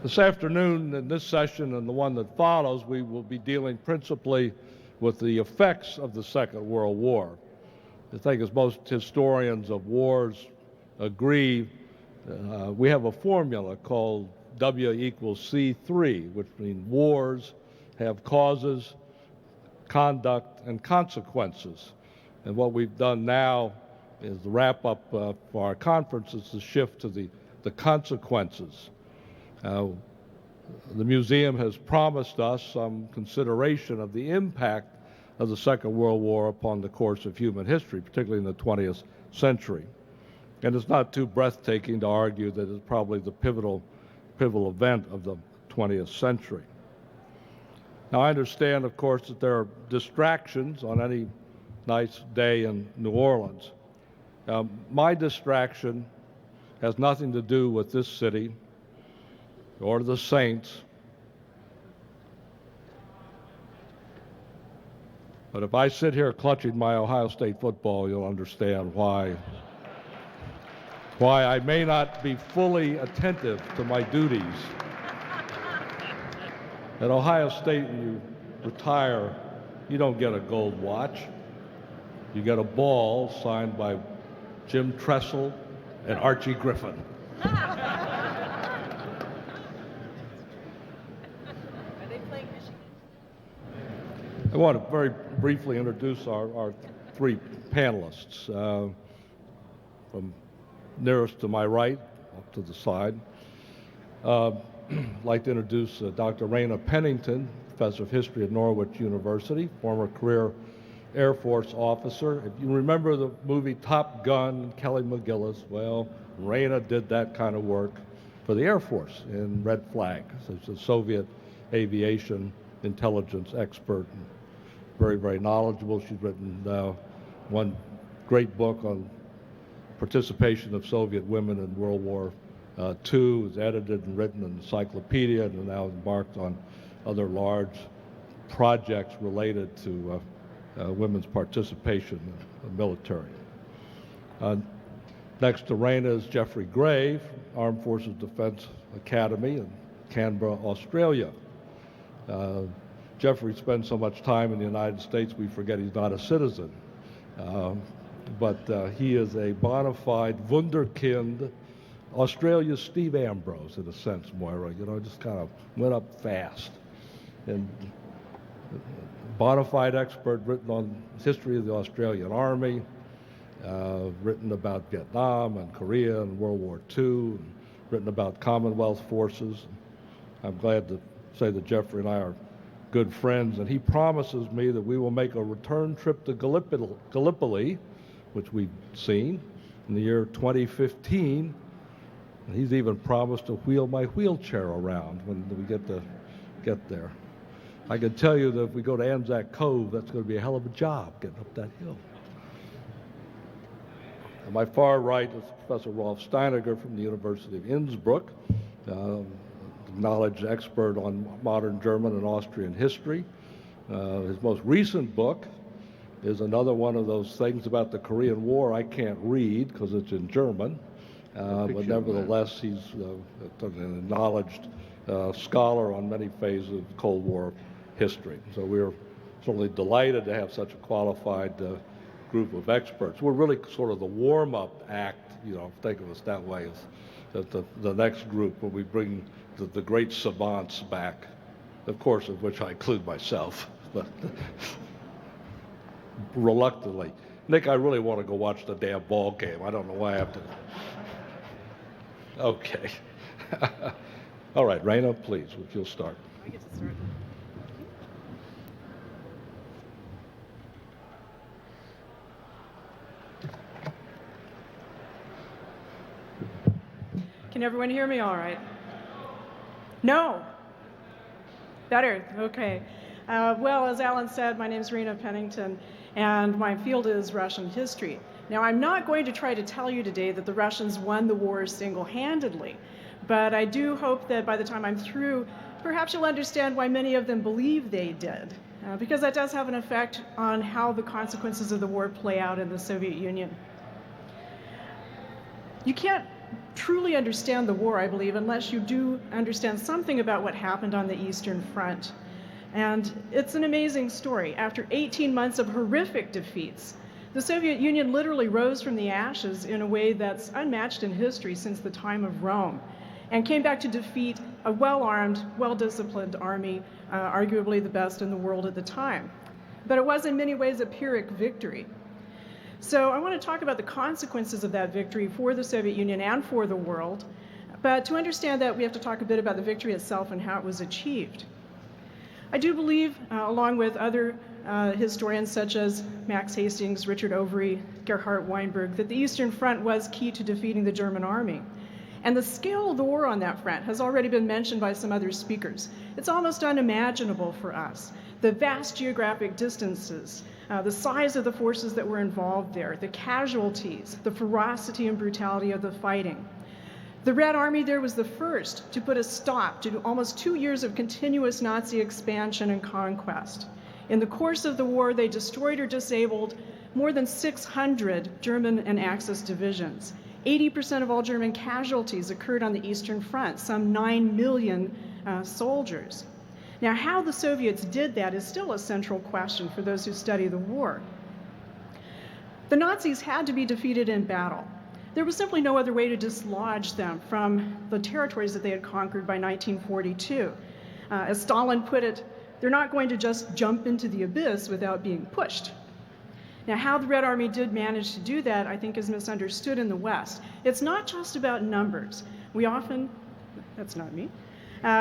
This afternoon, in this session and the one that follows, we will be dealing principally with the effects of the Second World War. I think, as most historians of wars agree, we have a formula called W equals C3, which means wars have causes, conduct, and consequences. And what we've done now is the wrap up for our conference is to shift to the consequences. The museum has promised us some consideration of the impact of the Second World War upon the course of human history, particularly in the 20th century. And it's not too breathtaking to argue that it's probably the pivotal event of the 20th century. Now, I understand, of course, that there are distractions on any nice day in New Orleans. My distraction has nothing to do with this city or the Saints. But if I sit here clutching my Ohio State football, you'll understand why I may not be fully attentive to my duties. At Ohio State, when you retire, you don't get a gold watch. You get a ball signed by Jim Tressel and Archie Griffin. I want to very briefly introduce our three panelists. From nearest to my right, up to the side, I'd like to introduce Dr. Raina Pennington, Professor of History at Norwich University, former career Air Force officer. If you remember the movie Top Gun, Kelly McGillis, well, Raina did that kind of work for the Air Force in Red Flag. So she's a Soviet aviation intelligence expert, and very, very knowledgeable. She's written one great book on participation of Soviet women in World War II. It's edited and written an encyclopedia, and now embarked on other large projects related to women's participation in the military. Next to Raina is Jeffrey Gray, Armed Forces Defense Academy in Canberra, Australia. Jeffrey spends so much time in the United States we forget he's not a citizen. But he is a bona fide wunderkind, Australia's Steve Ambrose, in a sense, Moira. You know, just kind of went up fast. And bona fide expert, written on history of the Australian Army, written about Vietnam and Korea and World War II, and written about Commonwealth forces. I'm glad to say that Jeffrey and I are good friends, and he promises me that we will make a return trip to Gallipoli, which we've seen, in the year 2015. And he's even promised to wheel my wheelchair around when we get there. I can tell you that if we go to Anzac Cove, that's going to be a hell of a job getting up that hill. On my far right is Professor Rolf Steiniger from the University of Innsbruck, acknowledged expert on modern German and Austrian history. His most recent book is another one of those things about the Korean War I can't read because it's in German, but nevertheless he's an acknowledged scholar on many phases of Cold War history. So we're certainly delighted to have such a qualified group of experts. We're really sort of the warm-up act, you know, think of us that way, as the next group when we bring the great savants back, of course, of which I include myself, but reluctantly. Nick, I really want to go watch the damn ball game. I don't know why I have to. Okay. All right, Raina, please, if you'll start. I get to start. Can everyone hear me all right? No? Better, okay. Well, as Alan said, my name is Raina Pennington, and my field is Russian history. Now, I'm not going to try to tell you today that the Russians won the war single-handedly, but I do hope that by the time I'm through, perhaps you'll understand why many of them believe they did, because that does have an effect on how the consequences of the war play out in the Soviet Union. You can't truly understand the war, I believe, unless you do understand something about what happened on the Eastern Front. And it's an amazing story. After 18 months of horrific defeats, the Soviet Union literally rose from the ashes in a way that's unmatched in history since the time of Rome, and came back to defeat a well-armed, well-disciplined army, arguably the best in the world at the time. But it was in many ways a Pyrrhic victory. So I want to talk about the consequences of that victory for the Soviet Union and for the world. But to understand that, we have to talk a bit about the victory itself and how it was achieved. I do believe, along with other historians such as Max Hastings, Richard Overy, Gerhard Weinberg, that the Eastern Front was key to defeating the German army. And the scale of the war on that front has already been mentioned by some other speakers. It's almost unimaginable for us. The vast geographic distances, the size of the forces that were involved there, the casualties, the ferocity and brutality of the fighting. The Red Army there was the first to put a stop to almost 2 years of continuous Nazi expansion and conquest. In the course of the war, they destroyed or disabled more than 600 German and Axis divisions. 80% of all German casualties occurred on the Eastern Front, some 9 million soldiers. Now, how the Soviets did that is still a central question for those who study the war. The Nazis had to be defeated in battle. There was simply no other way to dislodge them from the territories that they had conquered by 1942. As Stalin put it, they're not going to just jump into the abyss without being pushed. Now, how the Red Army did manage to do that, I think, is misunderstood in the West. It's not just about numbers. That's not me.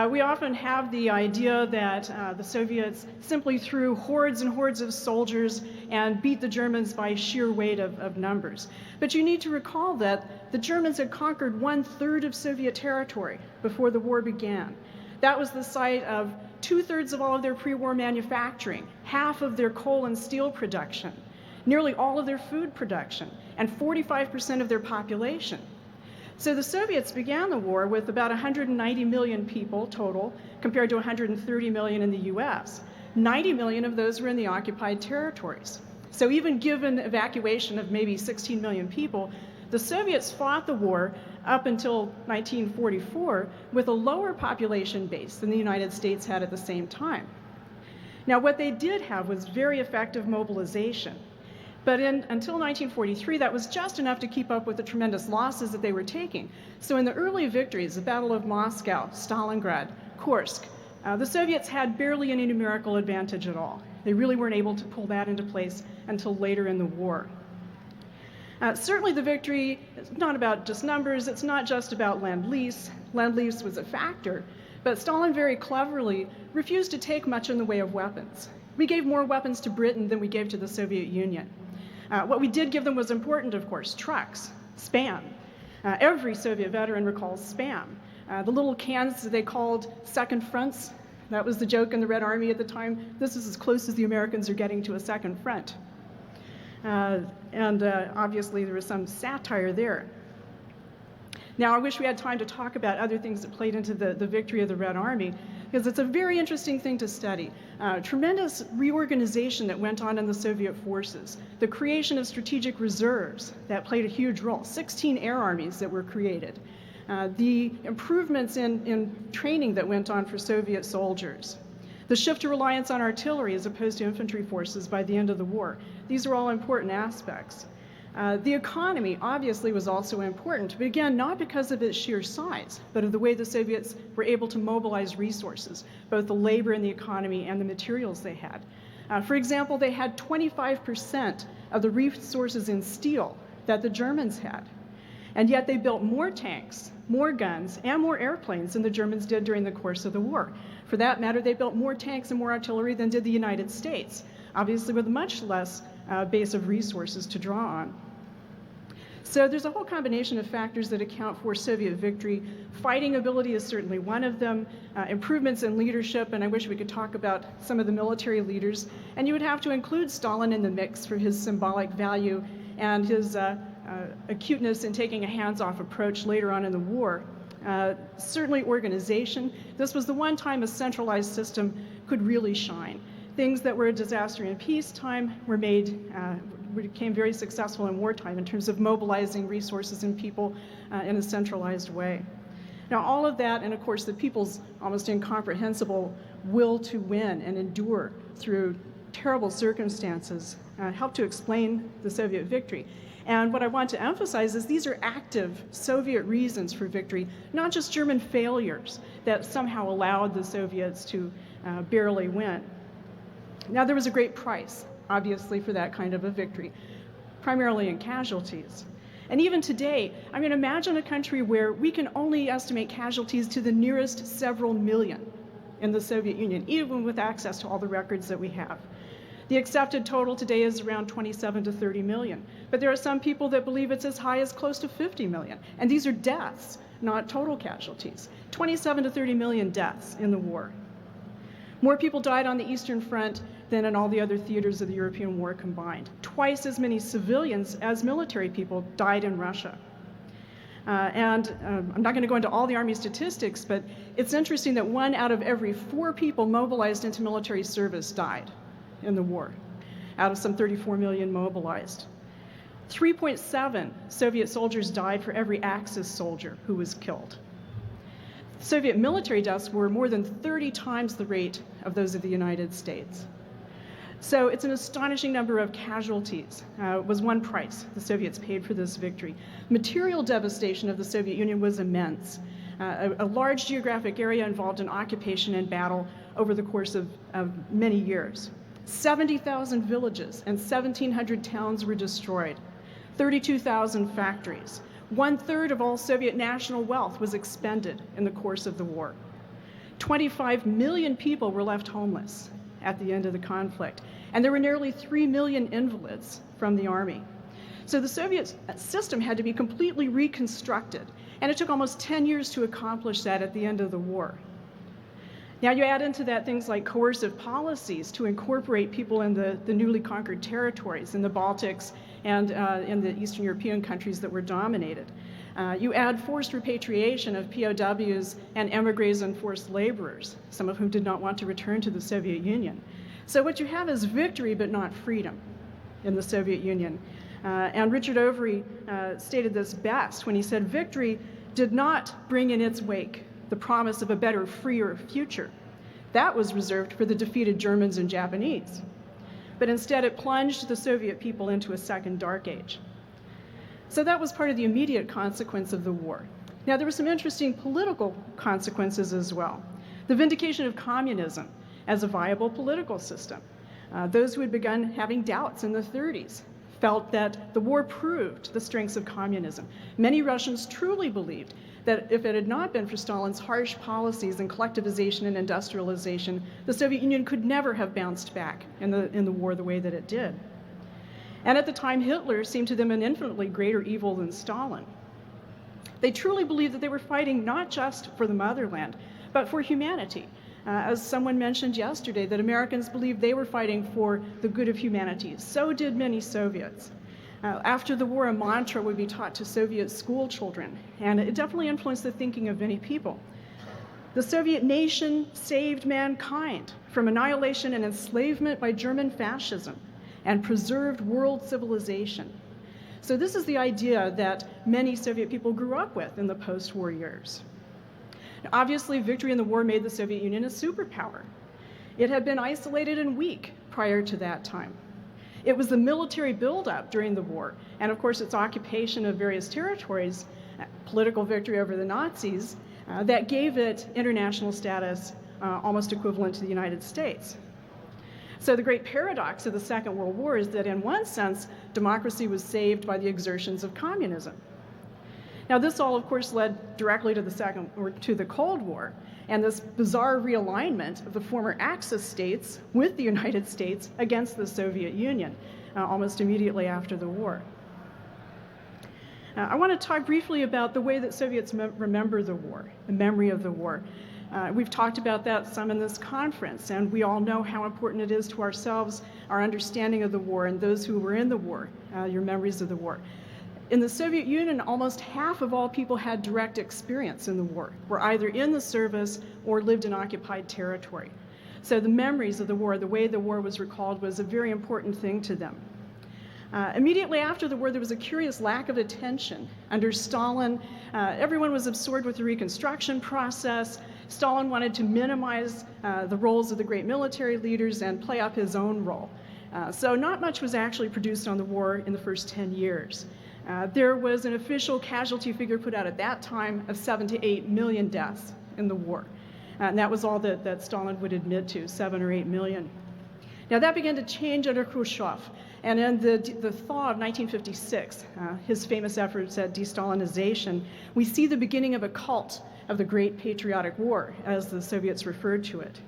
We often have the idea that the Soviets simply threw hordes and hordes of soldiers and beat the Germans by sheer weight of numbers. But you need to recall that the Germans had conquered 1/3 of Soviet territory before the war began. That was the site of 2/3 of all of their pre-war manufacturing, half of their coal and steel production, nearly all of their food production, and 45% of their population. So the Soviets began the war with about 190 million people total, compared to 130 million in the US. 90 million of those were in the occupied territories. So even given evacuation of maybe 16 million people, the Soviets fought the war up until 1944 with a lower population base than the United States had at the same time. Now, what they did have was very effective mobilization. But until 1943, that was just enough to keep up with the tremendous losses that they were taking. So in the early victories, the Battle of Moscow, Stalingrad, Kursk, the Soviets had barely any numerical advantage at all. They really weren't able to pull that into place until later in the war. Certainly the victory is not about just numbers, it's not just about Lend-Lease. Lend-Lease was a factor, but Stalin very cleverly refused to take much in the way of weapons. We gave more weapons to Britain than we gave to the Soviet Union. What we did give them was important, of course: trucks, Spam. Every Soviet veteran recalls Spam. The little cans that they called second fronts, that was the joke in the Red Army at the time. This is as close as the Americans are getting to a second front. Obviously there was some satire there. Now, I wish we had time to talk about other things that played into the victory of the Red Army, because it's a very interesting thing to study. Tremendous reorganization that went on in the Soviet forces, the creation of strategic reserves that played a huge role, 16 air armies that were created, the improvements in training that went on for Soviet soldiers, the shift to reliance on artillery as opposed to infantry forces by the end of the war. These are all important aspects. The economy obviously was also important, but again, not because of its sheer size, but of the way the Soviets were able to mobilize resources, both the labor in the economy and the materials they had. For example, they had 25% of the resources in steel that the Germans had, and yet they built more tanks, more guns, and more airplanes than the Germans did during the course of the war. For that matter, they built more tanks and more artillery than did the United States, obviously with much less base of resources to draw on. So there's a whole combination of factors that account for Soviet victory. Fighting ability is certainly one of them, improvements in leadership, and I wish we could talk about some of the military leaders. And you would have to include Stalin in the mix for his symbolic value and his acuteness in taking a hands-off approach later on in the war. Certainly organization. This was the one time a centralized system could really shine. Things that were a disaster in peacetime were made became very successful in wartime in terms of mobilizing resources and people in a centralized way. Now, all of that, and of course the people's almost incomprehensible will to win and endure through terrible circumstances, helped to explain the Soviet victory. And what I want to emphasize is these are active Soviet reasons for victory, not just German failures that somehow allowed the Soviets to barely win. Now, there was a great price, obviously, for that kind of a victory, primarily in casualties. And even today, I mean, imagine a country where we can only estimate casualties to the nearest several million in the Soviet Union, even with access to all the records that we have. The accepted total today is around 27 to 30 million, but there are some people that believe it's as high as close to 50 million, and these are deaths, not total casualties. 27 to 30 million deaths in the war. More people died on the Eastern Front than in all the other theaters of the European war combined. Twice as many civilians as military people died in Russia. I'm not going to go into all the Army statistics, but it's interesting that 1 out of every 4 people mobilized into military service died in the war, out of some 34 million mobilized. 3.7 Soviet soldiers died for every Axis soldier who was killed. Soviet military deaths were more than 30 times the rate of those of the United States. So it's an astonishing number of casualties, was one price the Soviets paid for this victory. Material devastation of the Soviet Union was immense. A large geographic area involved in occupation and battle over the course of many years. 70,000 villages and 1,700 towns were destroyed. 32,000 factories. 1/3 of all Soviet national wealth was expended in the course of the war. 25 million people were left homeless at the end of the conflict, and there were nearly 3 million invalids from the army. So the Soviet system had to be completely reconstructed, and it took almost 10 years to accomplish that at the end of the war. Now you add into that things like coercive policies to incorporate people in the newly conquered territories in the Baltics and in the Eastern European countries that were dominated. You add forced repatriation of POWs and emigres and forced laborers, some of whom did not want to return to the Soviet Union. So what you have is victory but not freedom in the Soviet Union. And Richard Overy stated this best when he said, "Victory did not bring in its wake the promise of a better, freer future. That was reserved for the defeated Germans and Japanese. But instead it plunged the Soviet people into a second dark age." So that was part of the immediate consequence of the war. Now there were some interesting political consequences as well. The vindication of communism as a viable political system. Those who had begun having doubts in the 30s felt that the war proved the strengths of communism. Many Russians truly believed that if it had not been for Stalin's harsh policies and collectivization and industrialization, the Soviet Union could never have bounced back in the war the way that it did. And at the time, Hitler seemed to them an infinitely greater evil than Stalin. They truly believed that they were fighting not just for the motherland, but for humanity. As someone mentioned yesterday, that Americans believed they were fighting for the good of humanity. So did many Soviets. After the war, a mantra would be taught to Soviet school children, and it definitely influenced the thinking of many people. The Soviet nation saved mankind from annihilation and enslavement by German fascism and preserved world civilization. So this is the idea that many Soviet people grew up with in the post-war years. Now, obviously, victory in the war made the Soviet Union a superpower. It had been isolated and weak prior to that time. It was the military buildup during the war, and of course its occupation of various territories, political victory over the Nazis, that gave it international status almost equivalent to the United States. So the great paradox of the Second World War is that in one sense, democracy was saved by the exertions of communism. Now this all, of course, led directly to the Cold War, and this bizarre realignment of the former Axis states with the United States against the Soviet Union almost immediately after the war. I want to talk briefly about the way that Soviets remember the war, the memory of the war. We've talked about that some in this conference, and we all know how important it is to ourselves, our understanding of the war, and those who were in the war, your memories of the war. In the Soviet Union, almost half of all people had direct experience in the war, were either in the service or lived in occupied territory. So the memories of the war, the way the war was recalled, was a very important thing to them. Immediately after the war, there was a curious lack of attention. Under Stalin, everyone was absorbed with the reconstruction process. Stalin wanted to minimize the roles of the great military leaders and play up his own role. So not much was actually produced on the war in the first 10 years. There was an official casualty figure put out at that time of 7 to 8 million deaths in the war. And that was all that Stalin would admit to, 7 or 8 million. Now that began to change under Khrushchev. And in the thaw of 1956, his famous efforts at de-Stalinization, we see the beginning of a cult of the Great Patriotic War, as the Soviets referred to it.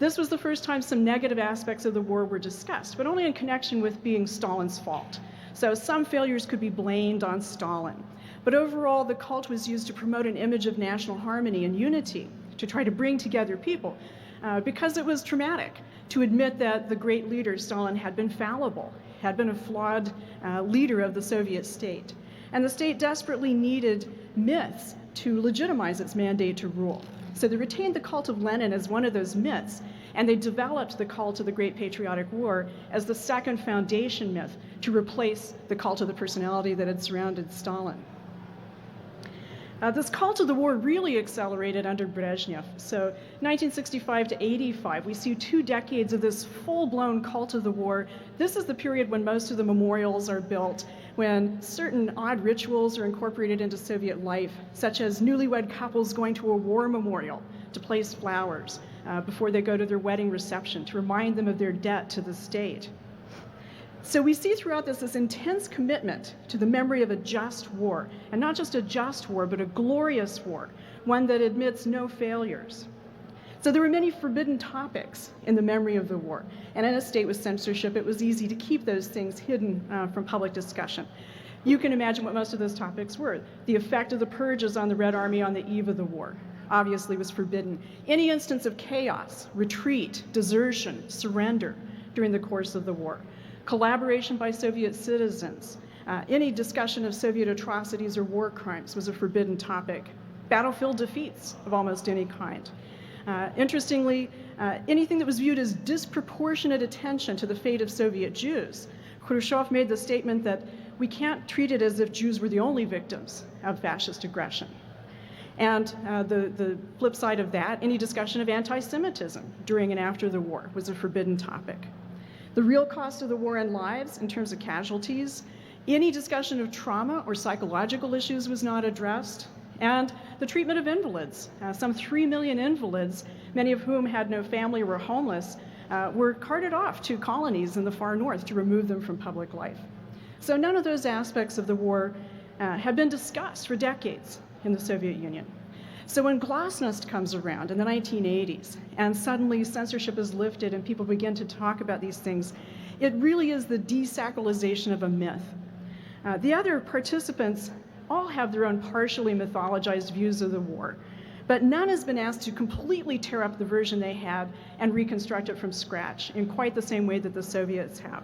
This was the first time some negative aspects of the war were discussed, but only in connection with being Stalin's fault. So some failures could be blamed on Stalin. But overall, the cult was used to promote an image of national harmony and unity, to try to bring together people, because it was traumatic to admit that the great leader, Stalin, had been fallible, had been a flawed leader of the Soviet state. And the state desperately needed myths to legitimize its mandate to rule. So they retained the cult of Lenin as one of those myths, and they developed the cult of the Great Patriotic War as the second foundation myth to replace the cult of the personality that had surrounded Stalin. This cult of the war really accelerated under Brezhnev. So 1965 to 85, we see 2 decades of this full-blown cult of the war. This is the period when most of the memorials are built, when certain odd rituals are incorporated into Soviet life, such as newlywed couples going to a war memorial to place flowers before they go to their wedding reception to remind them of their debt to the state. So we see throughout this intense commitment to the memory of a just war, and not just a just war, but a glorious war, one that admits no failures. So there were many forbidden topics in the memory of the war, and in a state with censorship, it was easy to keep those things hidden from public discussion. You can imagine what most of those topics were. The effect of the purges on the Red Army on the eve of the war obviously was forbidden. Any instance of chaos, retreat, desertion, surrender during the course of the war. Collaboration by Soviet citizens, any discussion of Soviet atrocities or war crimes was a forbidden topic. Battlefield defeats of almost any kind. Interestingly, anything that was viewed as disproportionate attention to the fate of Soviet Jews. Khrushchev made the statement that we can't treat it as if Jews were the only victims of fascist aggression. And the flip side of that, any discussion of anti-Semitism during and after the war was a forbidden topic. The real cost of the war in lives in terms of casualties, any discussion of trauma or psychological issues was not addressed, and the treatment of invalids. Some 3 million invalids, many of whom had no family or were homeless, were carted off to colonies in the far north to remove them from public life. So none of those aspects of the war had been discussed for decades in the Soviet Union. So when Glasnost comes around in the 1980s, and suddenly censorship is lifted and people begin to talk about these things, it really is the desacralization of a myth. The other participants all have their own partially mythologized views of the war, but none has been asked to completely tear up the version they had and reconstruct it from scratch in quite the same way that the Soviets have.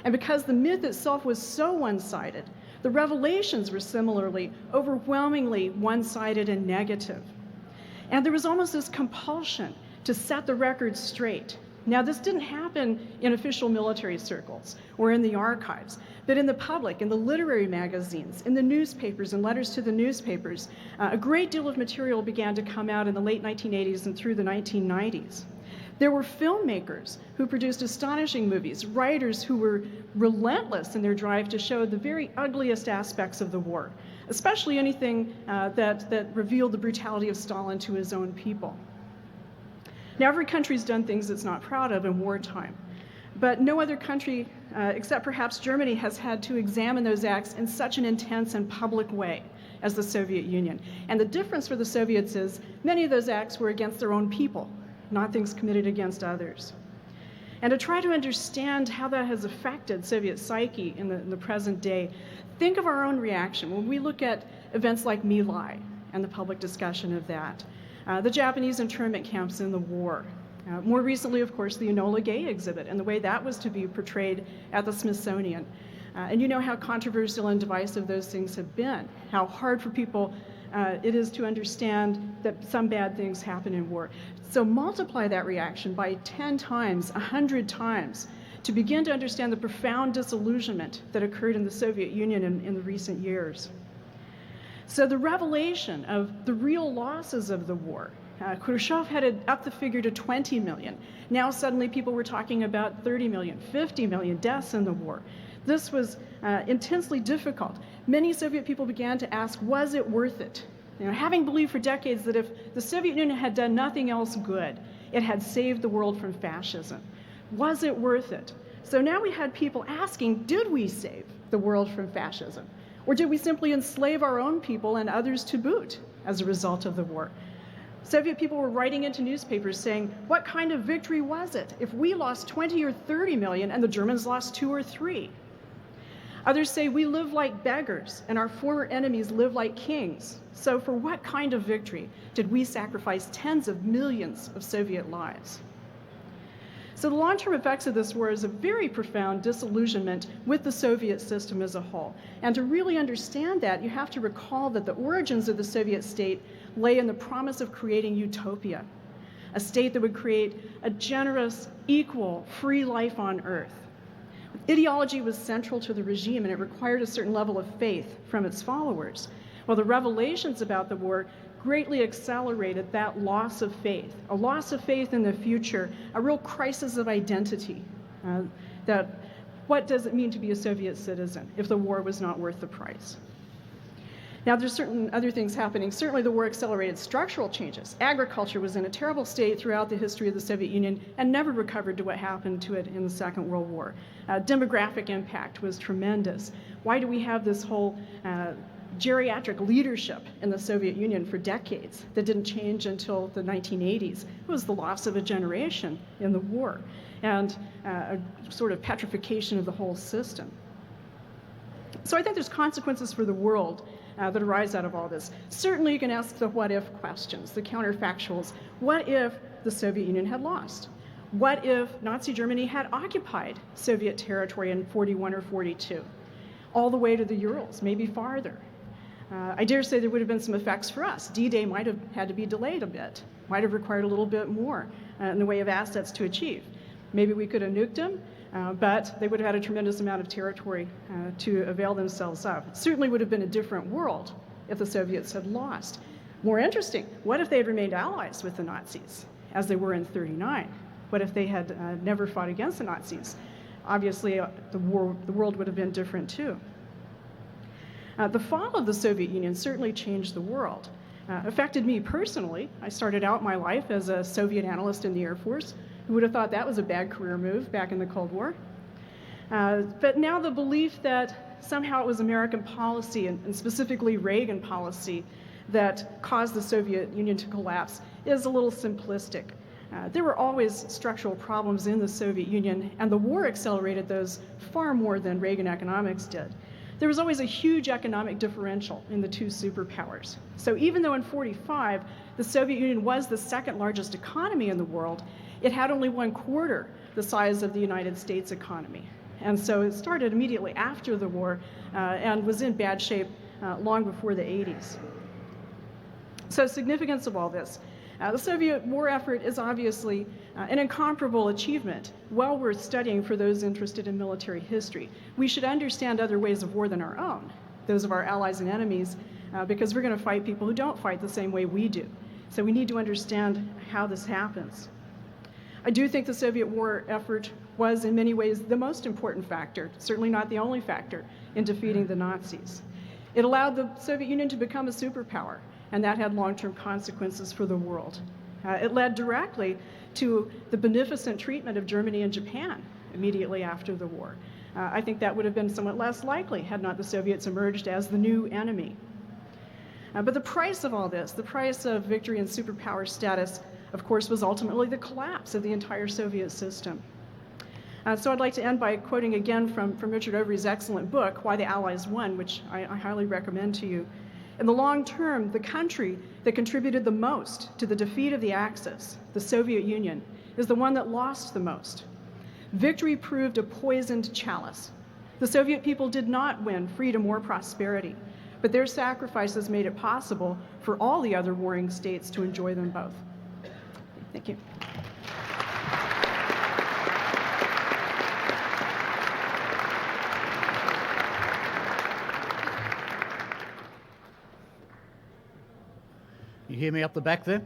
And because the myth itself was so one-sided, the revelations were similarly overwhelmingly one-sided and negative. And there was almost this compulsion to set the record straight. Now, this didn't happen in official military circles or in the archives, but in the public, in the literary magazines, in the newspapers and letters to the newspapers. A great deal of material began to come out in the late 1980s and through the 1990s. There were filmmakers who produced astonishing movies, writers who were relentless in their drive to show the very ugliest aspects of the war, especially anything that revealed the brutality of Stalin to his own people. Now, every country's done things it's not proud of in wartime, but no other country, except perhaps Germany, has had to examine those acts in such an intense and public way as the Soviet Union. And the difference for the Soviets is many of those acts were against their own people, not things committed against others. And to try to understand how that has affected Soviet psyche in the present day, think of our own reaction when we look at events like My Lai and the public discussion of that, the Japanese internment camps in the war. More recently, of course, the Enola Gay exhibit and the way that was to be portrayed at the Smithsonian. And you know how controversial and divisive those things have been, how hard for people it is to understand that some bad things happen in war. So multiply that reaction by 10 times, 100 times, to begin to understand the profound disillusionment that occurred in the Soviet Union in the recent years. So the revelation of the real losses of the war, Khrushchev had upped the figure to 20 million. Now suddenly people were talking about 30 million, 50 million deaths in the war. This was intensely difficult. Many Soviet people began to ask, was it worth it? Having believed for decades that if the Soviet Union had done nothing else good, it had saved the world from fascism. Was it worth it? So now we had people asking, did we save the world from fascism? Or did we simply enslave our own people and others to boot as a result of the war? Soviet people were writing into newspapers saying, what kind of victory was it if we lost 20 or 30 million and the Germans lost 2 or 3? Others say we live like beggars and our former enemies live like kings. So for what kind of victory did we sacrifice tens of millions of Soviet lives? So the long-term effects of this war is a very profound disillusionment with the Soviet system as a whole. And to really understand that, you have to recall that the origins of the Soviet state lay in the promise of creating utopia, a state that would create a generous, equal, free life on Earth. Ideology was central to the regime, and it required a certain level of faith from its followers. Well, the revelations about the war greatly accelerated that loss of faith, a loss of faith in the future, a real crisis of identity. That what does it mean to be a Soviet citizen if the war was not worth the price? Now, there's certain other things happening. Certainly, the war accelerated structural changes. Agriculture was in a terrible state throughout the history of the Soviet Union and never recovered to what happened to it in the Second World War. Demographic impact was tremendous. Why do we have this whole geriatric leadership in the Soviet Union for decades that didn't change until the 1980s? It was the loss of a generation in the war and a sort of petrification of the whole system. So I think there's consequences for the world that arise out of all this. Certainly you can ask the what-if questions, the counterfactuals. What if the Soviet Union had lost? What if Nazi Germany had occupied Soviet territory in 41 or 42, all the way to the Urals, maybe farther? I dare say there would have been some effects for us. D-Day might have had to be delayed a bit, might have required a little bit more in the way of assets to achieve. Maybe we could have nuked them, but they would have had a tremendous amount of territory to avail themselves of. It certainly would have been a different world if the Soviets had lost. More interesting, what if they had remained allies with the Nazis, as they were in '39? What if they had never fought against the Nazis? Obviously, the world would have been different too. The fall of the Soviet Union certainly changed the world. Affected me personally. I started out my life as a Soviet analyst in the Air Force. Who would have thought that was a bad career move back in the Cold War? But now the belief that somehow it was American policy, and specifically Reagan policy, that caused the Soviet Union to collapse is a little simplistic. There were always structural problems in the Soviet Union, and the war accelerated those far more than Reagan economics did. There was always a huge economic differential in the two superpowers. So even though in '45 the Soviet Union was the second largest economy in the world, it had only 1/4 the size of the United States economy. And so it started immediately after the war and was in bad shape long before the '80s. So significance of all this. The Soviet war effort is obviously an incomparable achievement, well worth studying for those interested in military history. We should understand other ways of war than our own, those of our allies and enemies, because we're going to fight people who don't fight the same way we do. So we need to understand how this happens. I do think the Soviet war effort was in many ways the most important factor, certainly not the only factor, in defeating the Nazis. It allowed the Soviet Union to become a superpower, and that had long-term consequences for the world. It led directly to the beneficent treatment of Germany and Japan immediately after the war. I think that would have been somewhat less likely had not the Soviets emerged as the new enemy. But the price of all this, the price of victory and superpower status, of course, was ultimately the collapse of the entire Soviet system. So I'd like to end by quoting again from Richard Overy's excellent book, Why the Allies Won, which I highly recommend to you. In the long term, the country that contributed the most to the defeat of the Axis, the Soviet Union, is the one that lost the most. Victory proved a poisoned chalice. The Soviet people did not win freedom or prosperity, but their sacrifices made it possible for all the other warring states to enjoy them both. Thank you. hear me up the back there?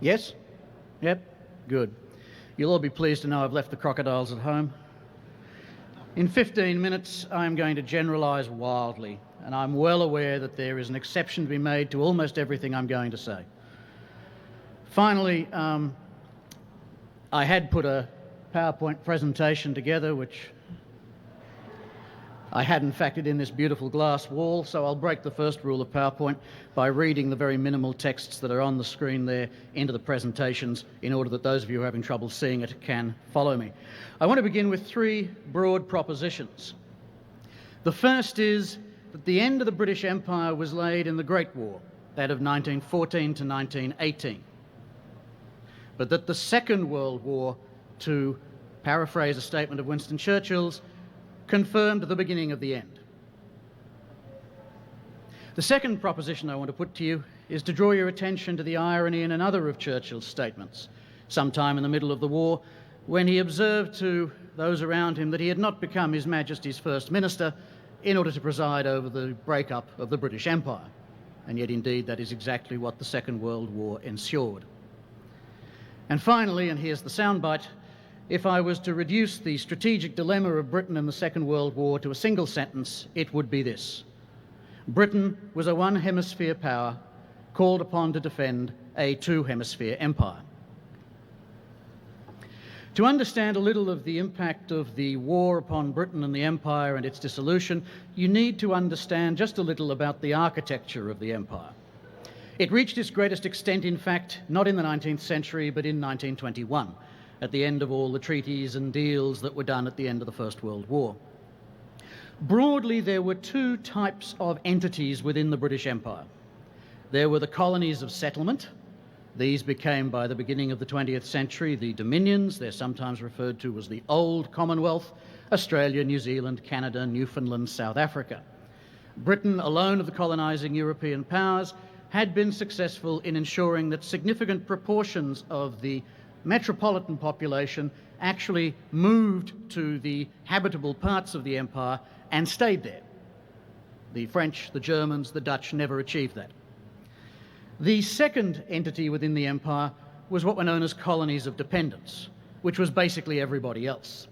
Yes? Yep, good. You'll all be pleased to know I've left the crocodiles at home. In 15 minutes, I'm going to generalise wildly, and I'm well aware that there is an exception to be made to almost everything I'm going to say. Finally, I had put a PowerPoint presentation together, which I hadn't factored in this beautiful glass wall, so I'll break the first rule of PowerPoint by reading the very minimal texts that are on the screen there into the presentations in order that those of you who are having trouble seeing it can follow me. I want to begin with three broad propositions. The first is that the end of the British Empire was laid in the Great War, that of 1914 to 1918, but that the Second World War, to paraphrase a statement of Winston Churchill's, confirmed the beginning of the end. The second proposition I want to put to you is to draw your attention to the irony in another of Churchill's statements, sometime in the middle of the war, when he observed to those around him that he had not become His Majesty's First Minister in order to preside over the breakup of the British Empire. And yet, indeed, that is exactly what the Second World War ensured. And finally, and here's the soundbite, if I was to reduce the strategic dilemma of Britain in the Second World War to a single sentence, it would be this: Britain was a one-hemisphere power called upon to defend a two-hemisphere empire. To understand a little of the impact of the war upon Britain and the empire and its dissolution, you need to understand just a little about the architecture of the empire. It reached its greatest extent, in fact, not in the 19th century, but in 1921. At the end of all the treaties and deals that were done at the end of the First World War. Broadly, there were two types of entities within the British Empire. There were the colonies of settlement. These became, by the beginning of the 20th century, the dominions. They're sometimes referred to as the Old Commonwealth: Australia, New Zealand, Canada, Newfoundland, South Africa. Britain, alone of the colonising European powers, had been successful in ensuring that significant proportions of the metropolitan population actually moved to the habitable parts of the empire and stayed there. The French, the Germans, the Dutch never achieved that. The second entity within the empire was what were known as colonies of dependence, which was basically everybody else.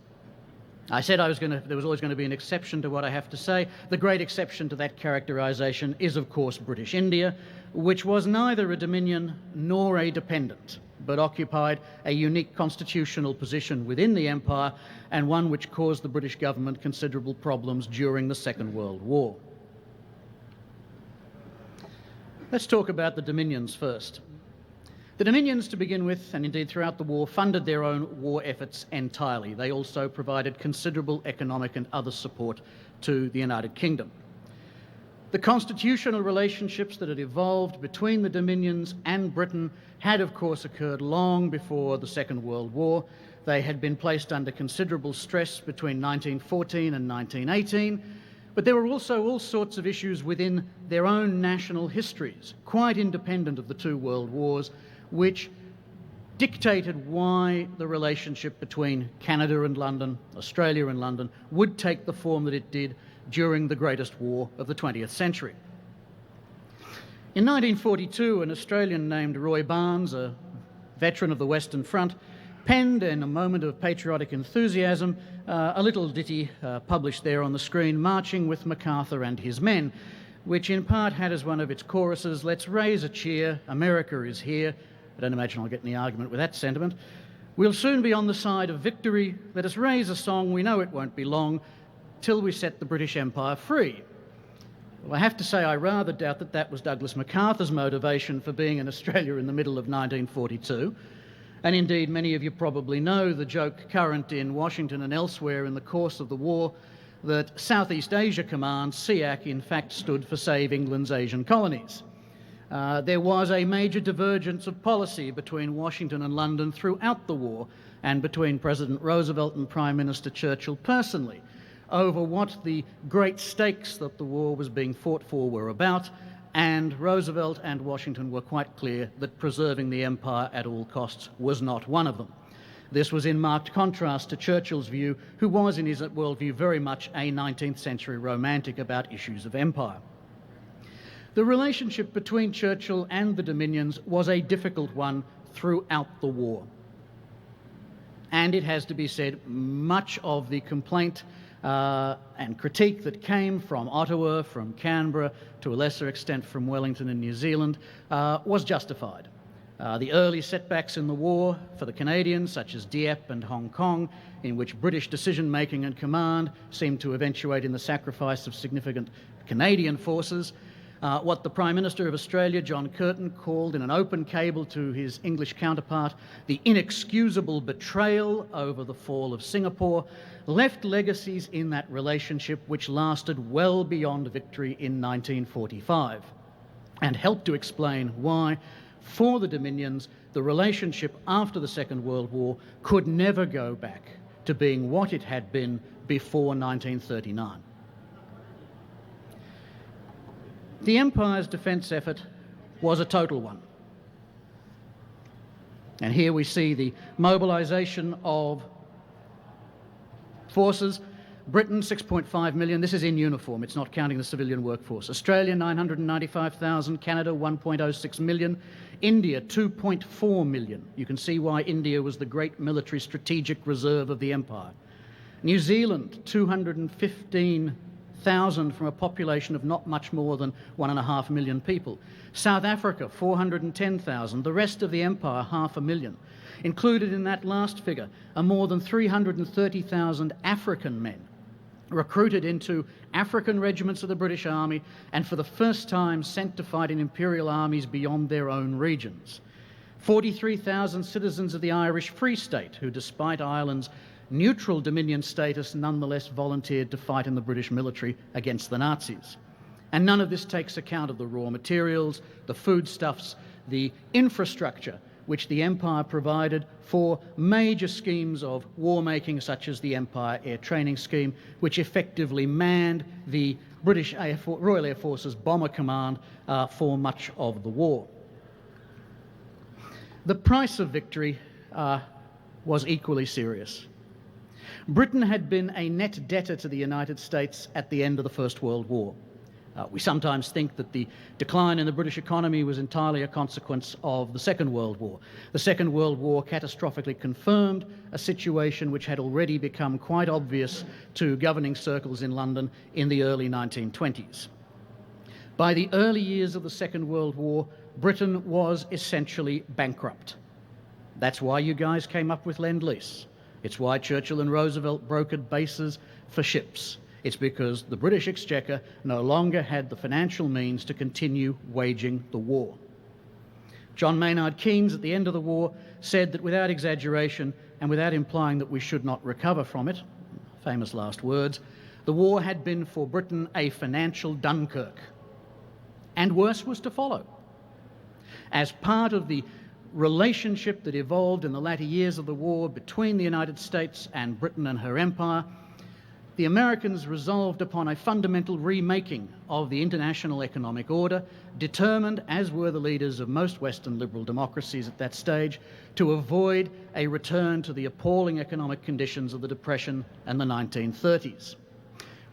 I said there was always going to be an exception to what I have to say. The great exception to that characterisation is, of course, British India, which was neither a dominion nor a dependent, but occupied a unique constitutional position within the empire, and one which caused the British government considerable problems during the Second World War. Let's talk about the dominions first. The dominions, to begin with, and indeed throughout the war, funded their own war efforts entirely. They also provided considerable economic and other support to the United Kingdom. The constitutional relationships that had evolved between the dominions and Britain had, of course, occurred long before the Second World War. They had been placed under considerable stress between 1914 and 1918, but there were also all sorts of issues within their own national histories, quite independent of the two world wars, which dictated why the relationship between Canada and London, Australia and London, would take the form that it did during the greatest war of the 20th century. In 1942, an Australian named Roy Barnes, a veteran of the Western Front, penned, in a moment of patriotic enthusiasm, a little ditty published there on the screen, Marching with MacArthur and His Men, which in part had as one of its choruses, "Let's raise a cheer, America is here." I don't imagine I'll get any argument with that sentiment. "We'll soon be on the side of victory. Let us raise a song, we know it won't be long, till we set the British Empire free." Well, I have to say I rather doubt that that was Douglas MacArthur's motivation for being in Australia in the middle of 1942. And indeed, many of you probably know the joke current in Washington and elsewhere in the course of the war that Southeast Asia Command, SEAC, in fact stood for Save England's Asian Colonies. There was a major divergence of policy between Washington and London throughout the war, and between President Roosevelt and Prime Minister Churchill personally, over what the great stakes that the war was being fought for were about, and Roosevelt and Washington were quite clear that preserving the empire at all costs was not one of them. This was in marked contrast to Churchill's view, who was, in his worldview, very much a 19th century romantic about issues of empire. The relationship between Churchill and the Dominions was a difficult one throughout the war. And it has to be said, much of the complaint and critique that came from Ottawa, from Canberra, to a lesser extent from Wellington and New Zealand, was justified. The early setbacks in the war for the Canadians, such as Dieppe and Hong Kong, in which British decision-making and command seemed to eventuate in the sacrifice of significant Canadian forces, what the Prime Minister of Australia, John Curtin, called in an open cable to his English counterpart the inexcusable betrayal over the fall of Singapore, left legacies in that relationship which lasted well beyond victory in 1945, and helped to explain why, for the Dominions, the relationship after the Second World War could never go back to being what it had been before 1939. The Empire's defence effort was a total one. And here we see the mobilisation of forces. Britain, 6.5 million. This is in uniform. It's not counting the civilian workforce. Australia, 995,000. Canada, 1.06 million. India, 2.4 million. You can see why India was the great military strategic reserve of the Empire. New Zealand, 215,000 from a population of not much more than 1.5 million people. South Africa, 410,000. The rest of the Empire, 500,000. Included in that last figure are more than 330,000 African men recruited into African regiments of the British Army and for the first time sent to fight in imperial armies beyond their own regions. 43,000 citizens of the Irish Free State who, despite Ireland's neutral Dominion status, nonetheless volunteered to fight in the British military against the Nazis. And none of this takes account of the raw materials, the foodstuffs, the infrastructure which the Empire provided for major schemes of war-making, such as the Empire Air Training Scheme, which effectively manned the British Royal Air Force's Bomber Command for much of the war. The price of victory was equally serious. Britain had been a net debtor to the United States at the end of the First World War. We sometimes think that the decline in the British economy was entirely a consequence of the Second World War. The Second World War catastrophically confirmed a situation which had already become quite obvious to governing circles in London in the early 1920s. By the early years of the Second World War, Britain was essentially bankrupt. That's why you guys came up with Lend-Lease. It's why Churchill and Roosevelt brokered bases for ships. It's because the British Exchequer no longer had the financial means to continue waging the war. John Maynard Keynes, at the end of the war, said that without exaggeration and without implying that we should not recover from it, famous last words, the war had been for Britain a financial Dunkirk. And worse was to follow. As part of the relationship that evolved in the latter years of the war between the United States and Britain and her empire, the Americans resolved upon a fundamental remaking of the international economic order, determined, as were the leaders of most Western liberal democracies at that stage, to avoid a return to the appalling economic conditions of the Depression and the 1930s.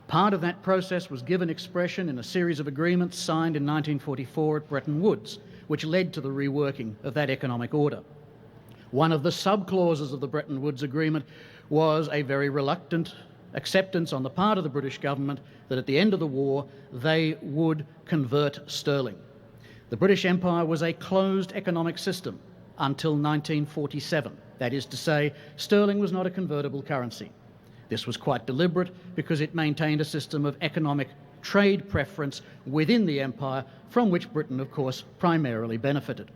Part of that process was given expression in a series of agreements signed in 1944 at Bretton Woods, which led to the reworking of that economic order. One of the sub-clauses of the Bretton Woods Agreement was a very reluctant acceptance on the part of the British government that at the end of the war they would convert sterling. The British Empire was a closed economic system until 1947. That is to say, sterling was not a convertible currency. This was quite deliberate because it maintained a system of economic trade preference within the empire, from which Britain, of course, primarily benefited.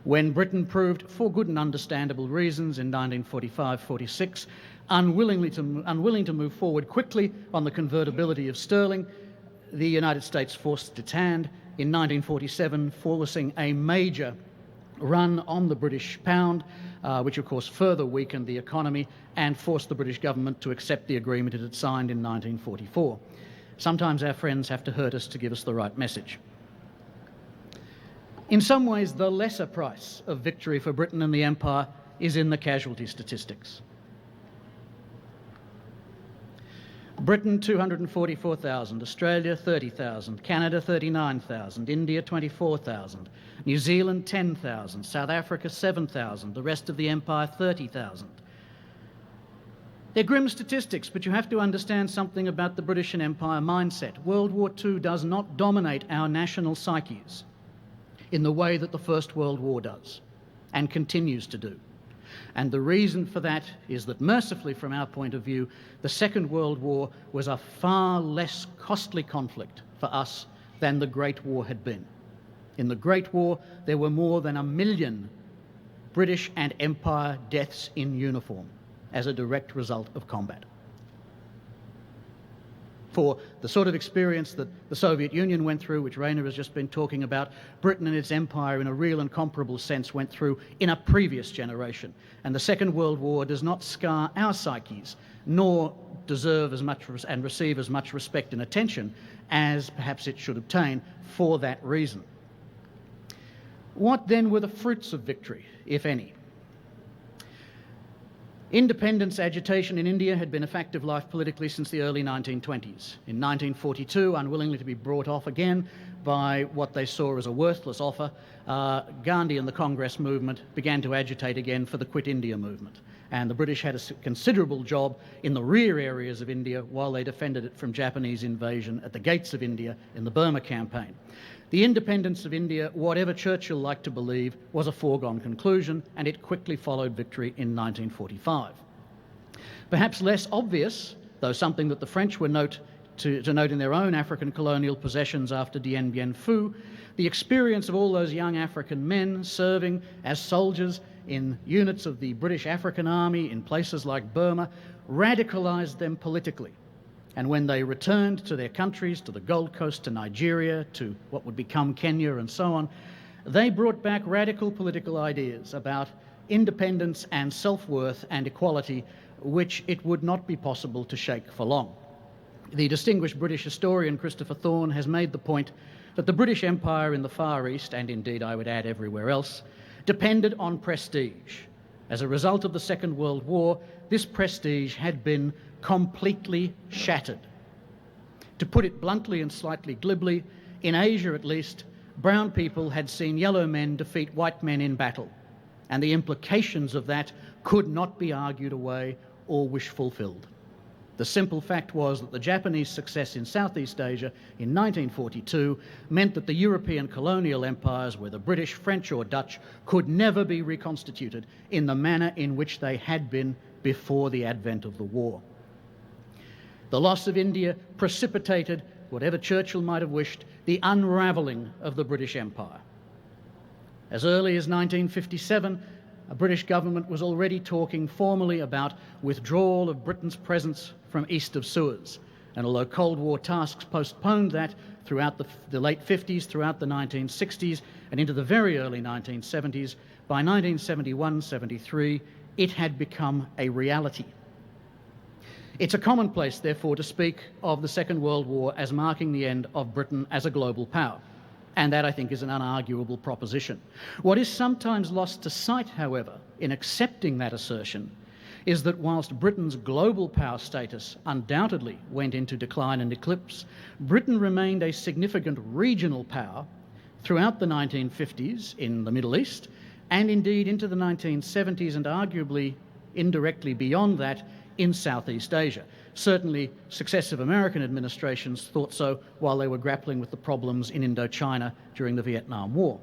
When Britain proved, for good and understandable reasons, in 1945-46, unwilling to move forward quickly on the convertibility of sterling, the United States forced its hand in 1947, forcing a major run on the British pound, which of course further weakened the economy and forced the British government to accept the agreement it had signed in 1944. Sometimes our friends have to hurt us to give us the right message. In some ways, the lesser price of victory for Britain and the Empire is in the casualty statistics. Britain 244,000, Australia 30,000, Canada 39,000, India 24,000, New Zealand 10,000, South Africa 7,000, the rest of the empire 30,000. They're grim statistics, but you have to understand something about the British and Empire mindset. World War II does not dominate our national psyches in the way that the First World War does, and continues to do. And the reason for that is that, mercifully from our point of view, the Second World War was a far less costly conflict for us than the Great War had been. In the Great War, there were more than 1 million British and Empire deaths in uniform as a direct result of combat. For the sort of experience that the Soviet Union went through, which Rainer has just been talking about, Britain and its empire in a real and comparable sense went through in a previous generation. And the Second World War does not scar our psyches, nor deserve as much and receive as much respect and attention as perhaps it should obtain for that reason. What then were the fruits of victory, if any? Independence agitation in India had been a fact of life politically since the early 1920s. In 1942, unwillingly to be brought off again by what they saw as a worthless offer, Gandhi and the Congress movement began to agitate again for the Quit India movement. And the British had a considerable job in the rear areas of India while they defended it from Japanese invasion at the gates of India in the Burma campaign. The independence of India, whatever Churchill liked to believe, was a foregone conclusion, and it quickly followed victory in 1945. Perhaps less obvious, though something that the French were to note in their own African colonial possessions after Dien Bien Phu, the experience of all those young African men serving as soldiers in units of the British African Army in places like Burma radicalised them politically. And when they returned to their countries, to the Gold Coast, to Nigeria, to what would become Kenya and so on, they brought back radical political ideas about independence and self-worth and equality, which it would not be possible to shake for long. The distinguished British historian Christopher Thorne has made the point that the British Empire in the Far East, and indeed I would add everywhere else, depended on prestige. As a result of the Second World War, this prestige had been completely shattered. To put it bluntly and slightly glibly, in Asia at least, brown people had seen yellow men defeat white men in battle, and the implications of that could not be argued away or wish fulfilled. The simple fact was that the Japanese success in Southeast Asia in 1942 meant that the European colonial empires, whether British, French or Dutch, could never be reconstituted in the manner in which they had been before the advent of the war. The loss of India precipitated, whatever Churchill might have wished, the unravelling of the British Empire. As early as 1957, a British government was already talking formally about withdrawal of Britain's presence from east of Suez. And although Cold War tasks postponed that throughout the late 50s, throughout the 1960s, and into the very early 1970s, by 1971-73, it had become a reality. It's a commonplace, therefore, to speak of the Second World War as marking the end of Britain as a global power. And that, I think, is an unarguable proposition. What is sometimes lost to sight, however, in accepting that assertion, is that whilst Britain's global power status undoubtedly went into decline and eclipse, Britain remained a significant regional power throughout the 1950s in the Middle East, and indeed into the 1970s, and arguably indirectly beyond that in Southeast Asia. Certainly, successive American administrations thought so while they were grappling with the problems in Indochina during the Vietnam War.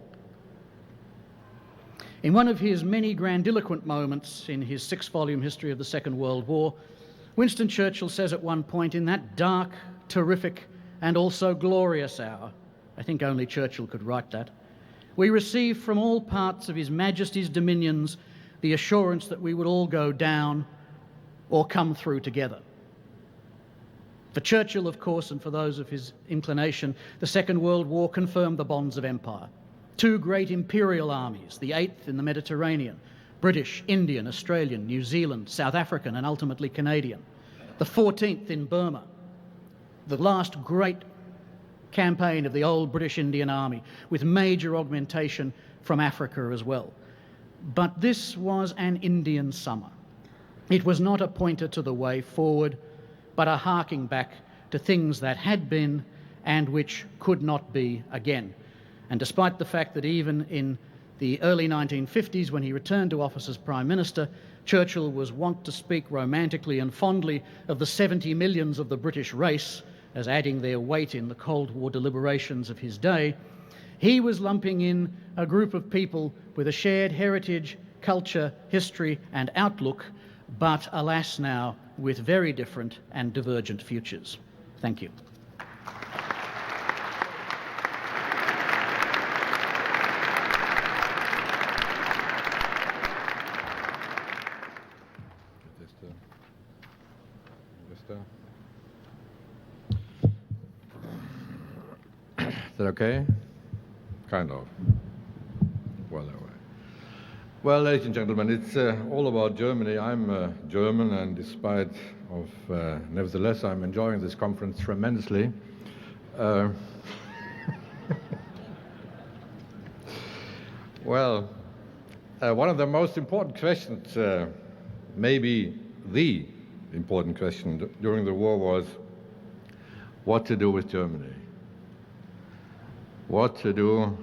In one of his many grandiloquent moments in his 6-volume history of the Second World War, Winston Churchill says at one point, in that dark, terrific, and also glorious hour, I think only Churchill could write that, we received from all parts of His Majesty's dominions the assurance that we would all go down or come through together. For Churchill, of course, and for those of his inclination, the Second World War confirmed the bonds of empire. 2 great imperial armies, the 8th in the Mediterranean, British, Indian, Australian, New Zealand, South African, and ultimately Canadian. The 14th in Burma, the last great campaign of the old British Indian Army, with major augmentation from Africa as well. But this was an Indian summer. It was not a pointer to the way forward but a harking back to things that had been and which could not be again. And despite the fact that even in the early 1950s, when he returned to office as Prime Minister, Churchill was wont to speak romantically and fondly of the 70 millions of the British race as adding their weight in the Cold War deliberations of his day, he was lumping in a group of people with a shared heritage, culture, history and outlook, but alas now with very different and divergent futures. Thank you. Is that okay? Kind of. Well, anyway. Well, ladies and gentlemen, it's all about Germany. I'm German, and despite of, nevertheless, I'm enjoying this conference tremendously. Well, one of the most important questions, maybe the important question during the war, was what to do with Germany. What to do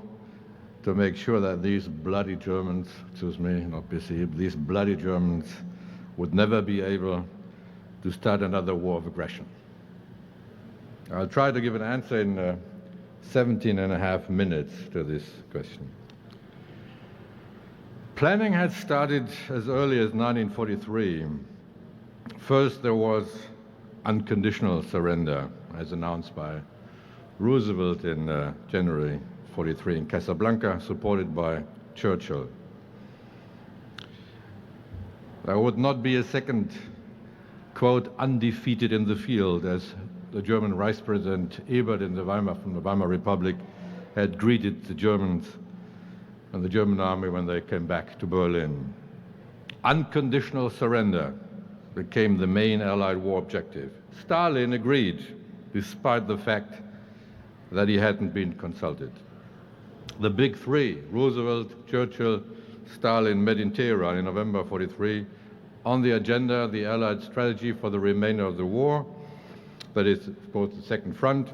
to make sure that these bloody Germans, excuse me, not busy, these bloody Germans would never be able to start another war of aggression. I'll try to give an answer in 17 and a half minutes to this question. Planning had started as early as 1943. First, there was unconditional surrender, as announced by Roosevelt in January 43 in Casablanca, supported by Churchill. There would not be a second, quote, undefeated in the field, as the German Vice President Ebert from the Weimar Republic had greeted the Germans and the German army when they came back to Berlin. Unconditional surrender became the main Allied war objective. Stalin agreed, despite the fact that he hadn't been consulted. The big three, Roosevelt, Churchill, Stalin, met in Tehran in November 43. On the agenda, the Allied strategy for the remainder of the war, that is, of course, the Second Front,